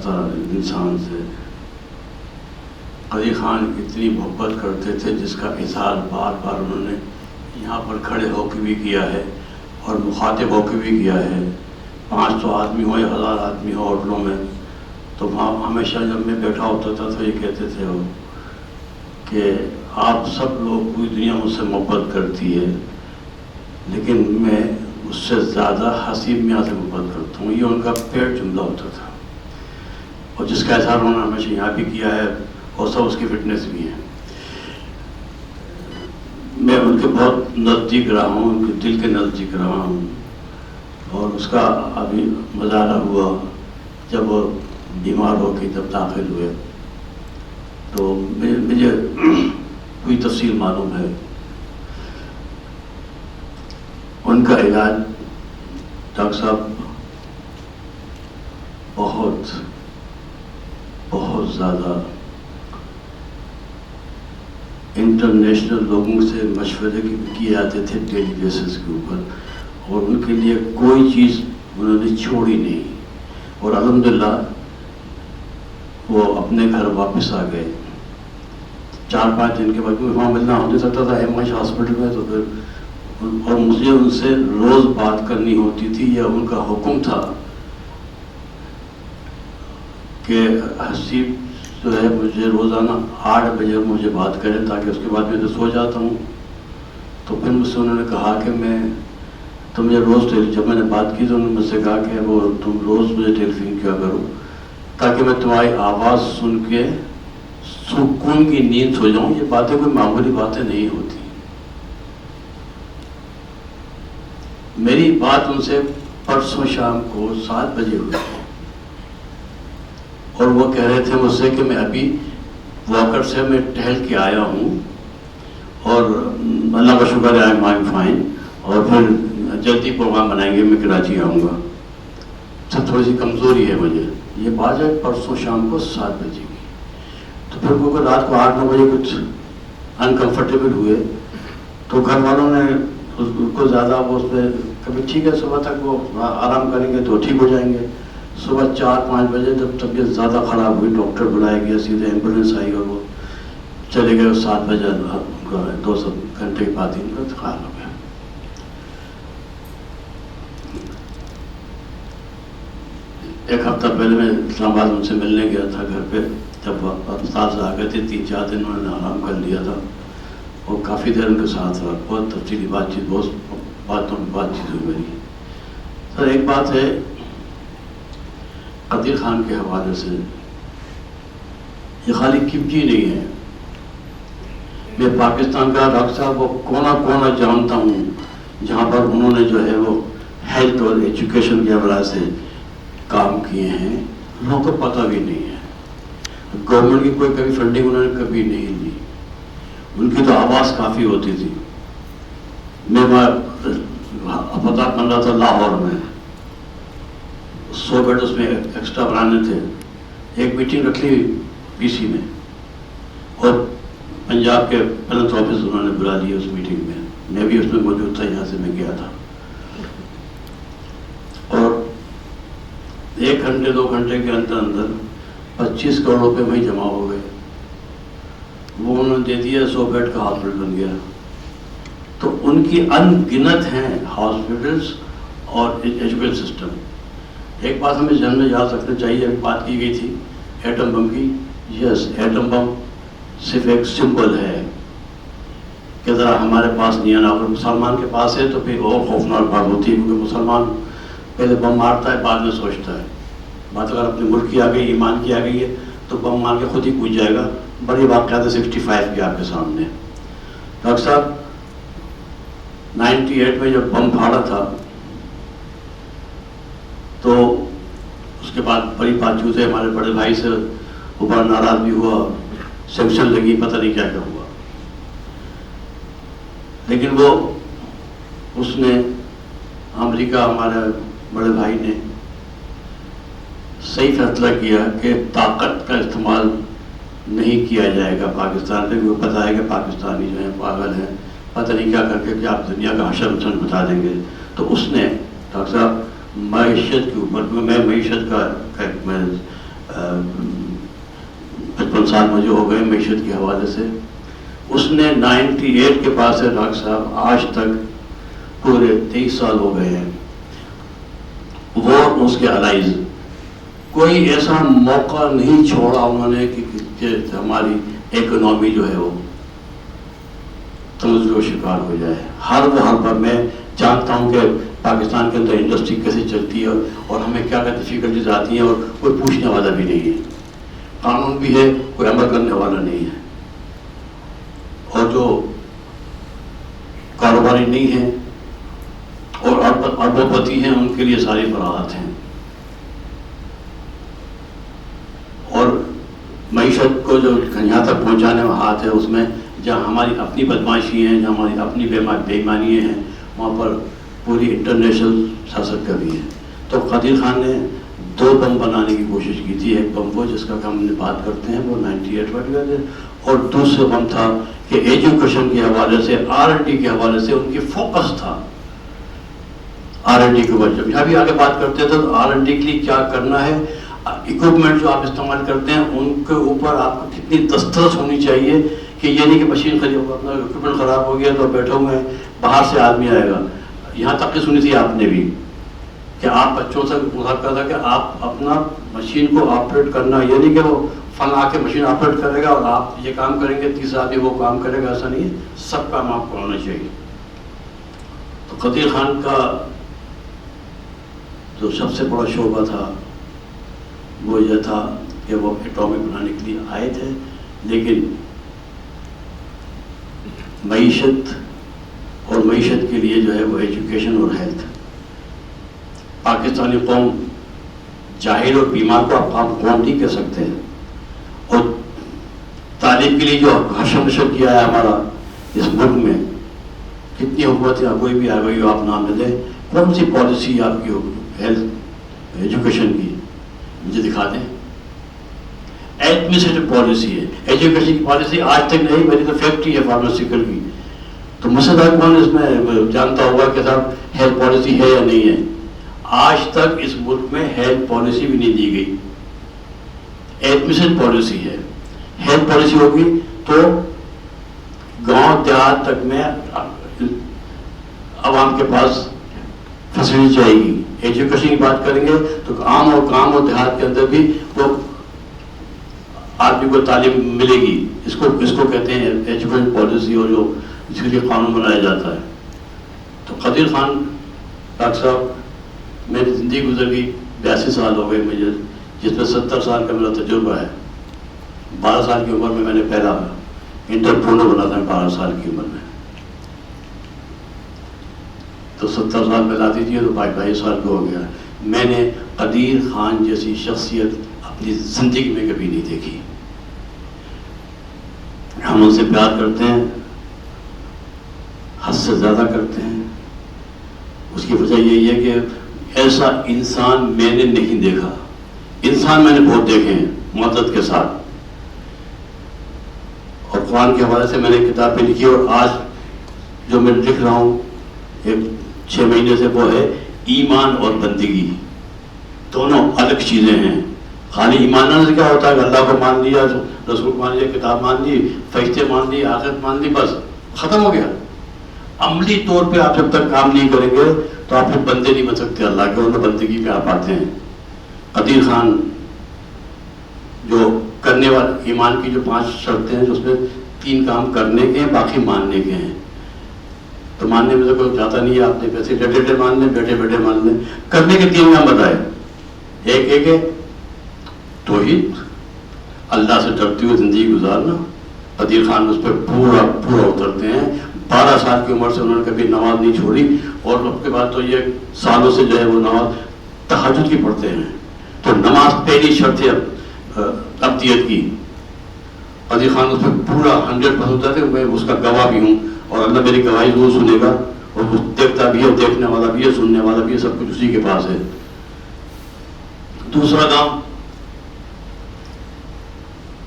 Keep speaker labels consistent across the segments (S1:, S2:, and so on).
S1: یافتہ انسان سے. قدیر خان اتنی محبت کرتے تھے جس کا اظہار بار بار انہوں نے یہاں پر کھڑے ہو کے بھی کیا ہے اور مخاطب ہو کے بھی کیا ہے. 500 آدمی ہو یا 1000 آدمی ہو ہوٹلوں میں، تو وہاں ہمیشہ جب میں بیٹھا ہوتا تھا تو یہ کہتے تھے وہ کہ آپ سب لوگ، پوری دنیا مجھ سے محبت کرتی ہے لیکن میں اس سے زیادہ حسیب میاں سے محبت کرتا ہوں. یہ ان کا پیٹ جملہ ہوتا تھا اور جس کا اظہار انہوں نے ہمیشہ یہاں بھی کیا ہے اور سب اس کی فٹنس بھی ہے. میں ان کے بہت نزدیک رہا ہوں، ان کے دل کے نزدیک رہا ہوں، اور اس کا ابھی مظاہرہ ہوا جب وہ بیمار ہو کے جب داخل ہوئے تو مجھے کوئی تفصیل معلوم ہے. ان کا علاج ڈاکٹر صاحب بہت زیادہ انٹرنیشنل لوگوں سے مشورے کیے جاتے تھے ڈیلی بیسس کے اوپر، اور ان کے لیے کوئی چیز انہوں نے چھوڑی نہیں. اور الحمدللہ وہ اپنے گھر واپس آ گئے. 4-5 دن کے بعد وہاں ملنا ہو نہیں سکتا تھا ایم ایچ ہاسپٹل میں، تو پھر اور مجھے ان سے روز بات کرنی ہوتی تھی. یا ان کا حکم تھا کہ حسیب جو ہے مجھے روزانہ 8 بجے مجھے بات کریں تاکہ اس کے بعد میں تو سو جاتا ہوں. تو پھر مجھ سے انہوں نے کہا کہ تو مجھے روز جب میں نے بات کی تو انہوں نے مجھ سے کہا کہ وہ تم روز مجھے ٹیلی فون کیا کرو تاکہ میں تمہاری آواز سن کے سکون کی نیند سو جاؤں. یہ باتیں کوئی معمولی باتیں نہیں ہوتی. میری بات ان سے پرسوں شام کو 7 بجے ہوئی اور وہ کہہ رہے تھے مجھ سے کہ میں ابھی واکر سے میں ٹہل کے آیا ہوں اور اللہ کا شکر ہے آئی ایم فائن، اور پھر جلدی پروگرام بنائیں گے، میں کراچی آؤں گا. سب تھوڑی سی کمزوری ہے مجھے. یہ بات ہے پرسوں شام کو 7 بجے کی. تو پھر وہ رات کو 8-9 بجے کچھ انکمفرٹیبل ہوئے تو گھر والوں نے اس کو زیادہ وہ اس پہ کبھی ٹھیک ہے صبح تک وہ آرام کریں گے تو ٹھیک ہو جائیں گے. صبح 4-5 بجے جب طبیعت زیادہ خراب ہوئی ڈاکٹر بلایا گیا، سیدھے ایمبولینس آئی اور وہ چلے گئے. 7 بجے 2 گھنٹے کے بعد ان کا انتقال ہو گیا. ایک ہفتہ پہلے میں اسلام آباد ان سے ملنے گیا تھا گھر پہ. جب استاد آ گئے تھے 3-4 دن انہوں نے آرام کر لیا تھا اور کافی دیر ان کے ساتھ رہا. بہت تفصیلی بات چیت، بہت باتوں میں بات چیت ہوئی میری. سر ایک بات ہے قدیر خان کے حوالے سے، یہ خالی کمچی نہیں ہے. میں پاکستان کا ڈاکٹر صاحب وہ کونا جانتا ہوں جہاں پر انہوں نے جو ہے وہ ہیلتھ اور ایجوکیشن کے حوالے سے کام کیے ہیں. لوگوں کو پتہ بھی نہیں ہے. گورنمنٹ کی کوئی کبھی فنڈنگ انہوں نے کبھی نہیں لی. ان کی تو آواز کافی ہوتی تھی. میں پتہ بن رہا تھا لاہور میں، 100 بیڈ اس میں ایکسٹرا بنانے تھے. ایک میٹنگ رکھ لی پی سی میں اور پنجاب کے پلنت آفس انہوں نے بلا لیا اس میٹنگ میں. میں بھی اس میں موجود تھا، یہاں سے میں گیا تھا. اور 1 گھنٹے 2 گھنٹے کے اندر 25 کروڑ روپے وہیں جمع ہو گئے. وہ انہوں نے دے دیا، 100 بیڈ کا ہاسپٹل بن گیا. تو ان کی ان گنت ہیں ہاسپٹلس اور ایجوکیشن سسٹم. ایک بات ہمیں ذہن میں یاد رکھنا چاہیے. ایک بات کی گئی تھی ایٹم بم کی. یس، ایٹم بم صرف ایک سمبل ہے کہ ذرا ہمارے پاس نہیں آنا. اگر مسلمان کے پاس ہے تو پھر اور خوفناک بات ہوتی ہے، کیونکہ مسلمان پہلے بم مارتا ہے بعد میں سوچتا ہے. بات اگر اپنے ملک کی آ گئی، ایمان کی آ گئی ہے تو بم مار کے خود ہی کود جائے گا. بڑی واقعات 65 کے آپ کے سامنے. ڈاکٹر صاحب 98 میں جب بم پھاڑا تھا تو اس کے بعد بڑی بات چیت ہے. ہمارے بڑے بھائی سے وہ بڑا ناراض بھی ہوا، سینکشن لگی، پتہ نہیں کیا کیا ہوا. لیکن وہ اس نے امریکہ، ہمارے بڑے بھائی نے صحیح فیصلہ کیا کہ طاقت کا استعمال نہیں کیا جائے گا پاکستان پہ. وہ پتہ ہے کہ پاکستانی جو ہیں پاگل ہیں، پتہ نہیں کیا کر کے کہ آپ دنیا کا حشر مسن بتا دیں گے. تو اس نے ڈاکٹر صاحب معیشت کے اوپر، میں معیشت کا میں 55 سال مجھے ہو گئے معیشت کے حوالے سے. اس نے 98 کے پاس سے ڈاکٹر صاحب آج تک پورے 23 سال ہو گئے ہیں. وہ اس کے الائز کوئی ایسا موقع نہیں چھوڑا انہوں نے کہ ہماری اکنامی جو ہے وہ تنزل و شکار ہو جائے. ہر پر میں جانتا ہوں کہ پاکستان کے اندر انڈسٹری کیسے چلتی ہے اور ہمیں کیا کیا ڈیفیکلٹیز آتی ہیں اور کوئی پوچھنے والا بھی نہیں ہے. قانون بھی ہے, کوئی عمل کرنے والا نہیں ہے. اور جو کاروباری نہیں ہیں اور اربوں پتی ہیں ان کے لیے ساری فراحت ہیں. اور معیشت کو جو یہاں تک پہنچانے میں ہاتھ ہے, اس میں جہاں ہماری اپنی بدماشی ہیں, جہاں ہماری اپنی بےایمانیاں ہیں, وہاں پر پوری انٹرنیشنل سیاست کا بھی ہے. تو قدیر خان نے 2 بم بنانے کی کوشش کی تھی. ایک بم وہ جس کا ہم نے بات کرتے ہیں وہ 98 بٹ گئے تھے, اور دوسرا بم تھا کہ ایجوکیشن کے حوالے سے, R&D کے حوالے سے ان کی فوکس تھا R&D کے اوپر. جب ابھی آگے بات کرتے تھے تو R&D کے لیے کیا کرنا ہے, اکوپمنٹ جو آپ استعمال کرتے ہیں ان کے اوپر آپ کو کتنی دسترس ہونی چاہیے کہ یہ نہیں کہ مشین اپنا اکوپمنٹ خراب ہو گیا تو بیٹھے ہوئے ہیں, باہر سے آدمی آئے گا. یہاں تک کہ سنی تھی آپ نے بھی کہ آپ بچوں سے مذاکرہ تھا کہ آپ اپنا مشین کو آپریٹ کرنا, یہ نہیں کہ وہ فن آ کے مشین آپریٹ کرے گا اور آپ یہ کام کریں گے, تیسرا آدمی وہ کام کرے گا, ایسا نہیں ہے. سب کام آپ کو آنا چاہیے. تو قدیر خان کا جو سب سے بڑا شعبہ تھا وہ یہ تھا کہ وہ ایٹامک بنانے کے لیے آئے تھے, لیکن معیشت اور معیشت کے لیے جو ہے وہ ایجوکیشن اور ہیلتھ. پاکستانی قوم جاہل اور بیمار کو آپ قوم نہیں کہہ سکتے ہیں. اور تعلیم کے لیے جو حشر نشر کیا ہے ہمارا اس ملک میں, کتنی حکومتیں کوئی بھی آ گئی ہو آپ نام لے دیں, کون سی پالیسی آپ کی ہیلتھ ایجوکیشن کی مجھے دکھا دیں. ایڈمنسٹریٹو پالیسی ہے, ایجوکیشن کی پالیسی آج تک نہیں. میری تو فیکٹری ہے فارماسیوٹیکل کی, تو مسئلہ کون اس میں جانتا ہوگا کہ صاحب ہیلتھ پالیسی ہے یا نہیں ہے. آج تک اس ملک میں ہیلتھ پالیسی بھی نہیں دی گئی. ایڈمنسٹریٹو پالیسی ہے. ہیلتھ پالیسی ہوگی تو گاؤں دیہات تک میں عوام کے پاس فیسلٹی جائے گی. ایجوکیشن کی بات کریں گے تو عام اور کام اور دیہات کے اندر بھی وہ آدمی کو تعلیم ملے گی. اس کو کہتے ہیں ایجوکیشن پالیسی, اور جو اس کے لیے قانون بنایا جاتا ہے. تو قدیر خان ڈاکٹر صاحب, میری زندگی گزر گئی 82 سال ہو گئے مجھے, جس میں 70 سال کا میرا تجربہ ہے. 12 سال کی عمر میں نے پہلا انٹرپرونر بنا تھا, 12 سال کی عمر میں. تو 70 سال پہلا دیجیے تو 22 سال کا ہو گیا. میں نے قدیر خان جیسی شخصیت اپنی زندگی میں کبھی نہیں دیکھی. ہم ان سے پیار کرتے ہیں, حد سے زیادہ کرتے ہیں. اس کی وجہ یہی ہے کہ ایسا انسان میں نے نہیں دیکھا. انسان میں نے بہت دیکھے ہیں معزت کے ساتھ, اور قرآن کے حوالے سے میں نے کتابیں لکھی, اور آج جو میں لکھ رہا ہوں ایک 6 مہینے سے, وہ ہے ایمان اور بندگی. دونوں الگ چیزیں ہیں. خالی ایمان لانے سے کیا ہوتا ہے کہ اللہ کو مان لیا, رسول کو مان لیا, کتاب مان لی, فرشتے مان لی, آخرت مان لی, بس ختم ہو گیا. عملی طور پہ آپ جب تک کام نہیں کریں گے تو آپ پھر بندے نہیں بن سکتے اللہ کے, اور بندگی پہ آپ آتے ہیں. قدیر خان جو کرنے والے ایمان کی جو 5 شرطیں ہیں, جو اس میں 3 کام کرنے کے ہیں, باقی ماننے کے ہیں. تو ماننے میں تو کوئی جاتا نہیں ہے, آپ نے پیسے ڈیٹے مان لیں, بیٹھے بیٹھے مان لیں. کرنے کے 3 کام بتائے. ایک ہے توحید, اللہ سے ڈرتے ہوئے زندگی گزارنا. قدیر خان اس پہ پورا اترتے ہیں. 12 سال کی عمر سے انہوں نے کبھی نماز نہیں چھوڑی, اور اس کے بعد تو یہ سالوں سے جو ہے وہ نماز تہجد کی پڑھتے ہیں. تو نماز پہلی شرط ہے ابدیت کی. قدیر خان اس پہ پورا 100% اترتے ہیں. میں اس کا گواہ بھی ہوں, اور اللہ میری گواہی ضرور سنے گا, اور وہ دیکھتا بھی ہے, دیکھنے والا بھی ہے, سننے والا بھی ہے, سب کچھ اسی کے پاس ہے. دوسرا کام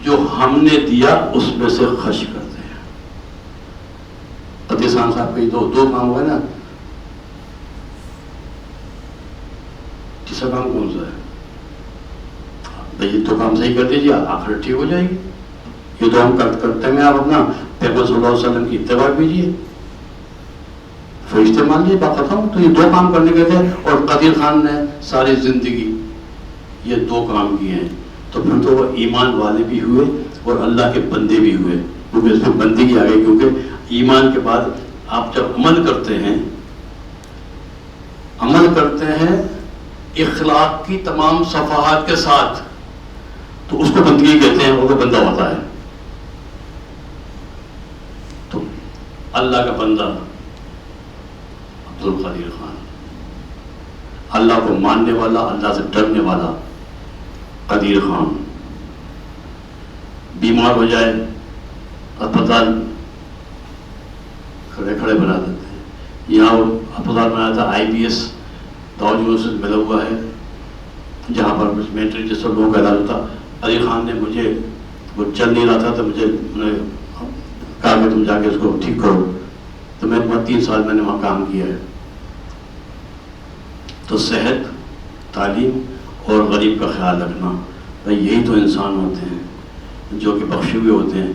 S1: جو ہم نے دیا اس میں سے خرچ کرتے ہیں. قدیر خان صاحب کے 2 کام ہوئے نا. تیسرا کام کون سا ہے؟ تو یہ تو کام صحیح کر دیجیے، آخر ٹھیک ہو جائے گی. یہ تو ہم کرتے ہیں. آپ اپنا پیغمبر صلی اللہ علیہ وسلم کی اتباع کیجیے، فرشتے مان لیے، بات ختم. تو یہ دو کام کرنے کے تھے. اور قدیر خان نے ساری زندگی یہ دو کام کیے ہیں. تو پھر تو وہ ایمان والے بھی ہوئے اور اللہ کے بندے بھی ہوئے، کیونکہ اس میں بندگی آ گئی. کیونکہ ایمان کے بعد آپ جب عمل کرتے ہیں اخلاق کی تمام صفحات کے ساتھ، تو اس کو بندگی کہتے ہیں، وہ بندہ ہوتا ہے. تو اللہ کا بندہ عبد القادر خان، اللہ کو ماننے والا، اللہ سے ڈرنے والا قدیر خان. بیمار ہو جائے اسپتال کھڑے کھڑے بنا دیتے ہیں. یہاں اسپتال بنایا تھا IBS داؤد یونیورسٹی ملا ہوا ہے، جہاں پر مینٹلی جس لوگوں کا علاج ہوتا. قدیر خان نے مجھے، وہ چل نہیں رہا تھا تو مجھے کہا کہ تم جا کے اس کو ٹھیک کرو. تو میں 3 سال میں نے وہاں کام کیا ہے. تو صحت، تعلیم اور غریب کا خیال رکھنا، یہی تو انسان ہوتے ہیں جو کہ بخشے ہوئے ہوتے ہیں.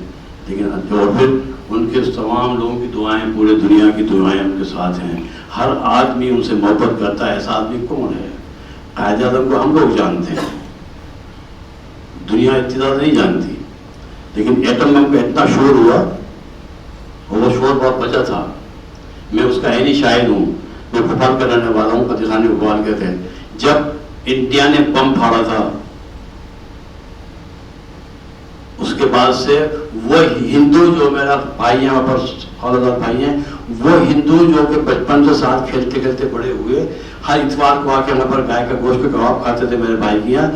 S1: لیکن اور پھر ان کے تمام لوگوں کی دعائیں، پورے دنیا کی دعائیں ان کے ساتھ ہیں. ہر آدمی ان سے محبت کرتا ہے. ایسا آدمی کون ہے؟ قائد اعظم کو ہم لوگ جانتے ہیں، دنیا اتنی زیادہ نہیں جانتی. لیکن ایٹم بم کا اتنا شور ہوا اور وہ شور بہت بچا تھا. میں اس کا عینی شاہد ہوں. میں بھوپال کا رہنے والا ہوں. قدیر خان نے بھوپال کے تھے. جب انڈیا نے بم پھاڑا تھا، اس کے بعد سے وہ ہندو جو میرا بھائی ہیں، وہاں پر خالدار بھائی ہیں، وہ ہندو جو کہ بچپن سے ساتھ کھیلتے کھیلتے بڑے ہوئے، ہر اتوار کو آ کے وہاں پر گائے کا گوشت کے کباب کھاتے تھے میرے بھائی کی یہاں.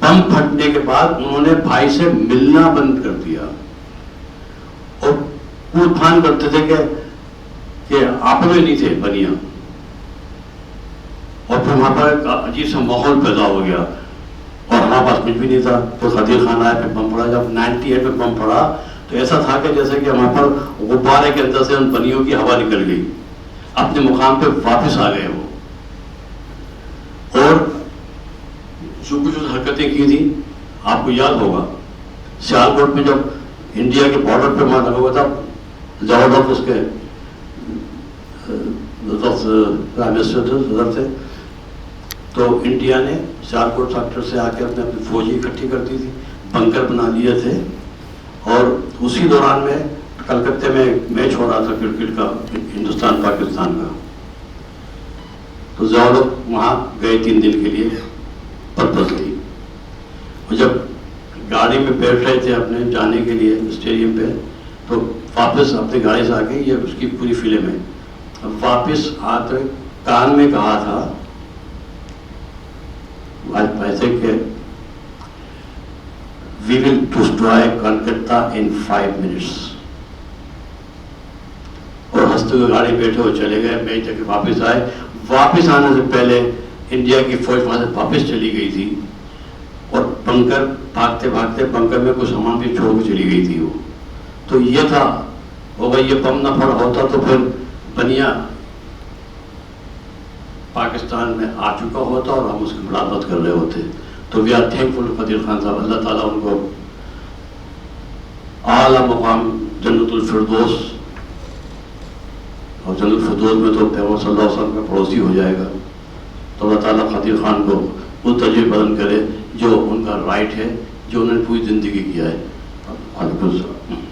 S1: بم پھٹنے کے بعد انہوں نے بھائی سے ملنا بند کر دیا اور کود پھان کرتے تھے کہ آپ میں نہیں تھے بنیا. اور پھر وہاں پر ایک عجیب سا ماحول پیدا ہو گیا اور ہمارے پاس کچھ بھی نہیں تھا. تو قدیر خان آیا، پھر بم پڑا. جب 98 میں بم پڑا تو ایسا تھا کہ جیسے کہ وہاں پر غبارے کے اندر سے ان بنیوں کی ہوا نکل گئی، اپنے مقام پہ واپس آ گئے وہ. اور جو کچھ حرکتیں کی تھی آپ کو یاد ہوگا، سیالکوٹ میں جب انڈیا کے بارڈر پہ وہاں لگا ہوا تھا، زبردست اس کے پرائم منسٹر تھے. تو انڈیا نے سیالکوٹ سیکٹر سے آ کے اپنی فوجی اکٹھی کر دی تھی، بنکر بنا لیے تھے. اور اسی دوران میں کلکتے میں میچ ہو رہا تھا کرکٹ کا، ہندوستان پاکستان کا. تو زیادہ لوگ وہاں گئے 3 دن کے لیے پرپزلی. اور جب گاڑی میں بیٹھ رہے تھے اپنے جانے کے لیے اسٹیڈیم پہ، تو واپس اپنی گاڑی سے آ کے، یہ اس کی پوری فلم ہے، واپس آتے کان میں کہا تھا ایسے کہ we will destroy Kolkata in 5 minutes. اور ہنستے ہوئے گاڑی بیٹھے ہوئے چلے گئے. میچ دیکھ کے واپس آئے. واپس آنے سے پہلے انڈیا کی فوج وہاں سے واپس چلی گئی تھی اور بنکر بھاگتے بھاگتے بنکر میں کچھ سامان بھی چھوڑ کے چلی گئی تھی وہ. تو یہ تھا، وہ یہ بم نہ پڑا ہوتا تو پھر بنیا پاکستان میں آ چکا ہوتا اور ہم اس کی ملامت کر رہے ہوتے. تو وی آر تھینکفل قدیر خان صاحب. اللہ تعالیٰ ان کو اعلیٰ مقام جنت الفردوس، اور جنت الفردوس میں تو پیغمبر صلی اللہ علیہ وسلم کا پڑوسی ہو جائے گا. تو اللہ تعالیٰ قدیر خان کو وہ تجربہ بدل کرے جو ان کا رائٹ ہے، جو انہوں نے پوری زندگی کیا ہے. وعلیکم السلام.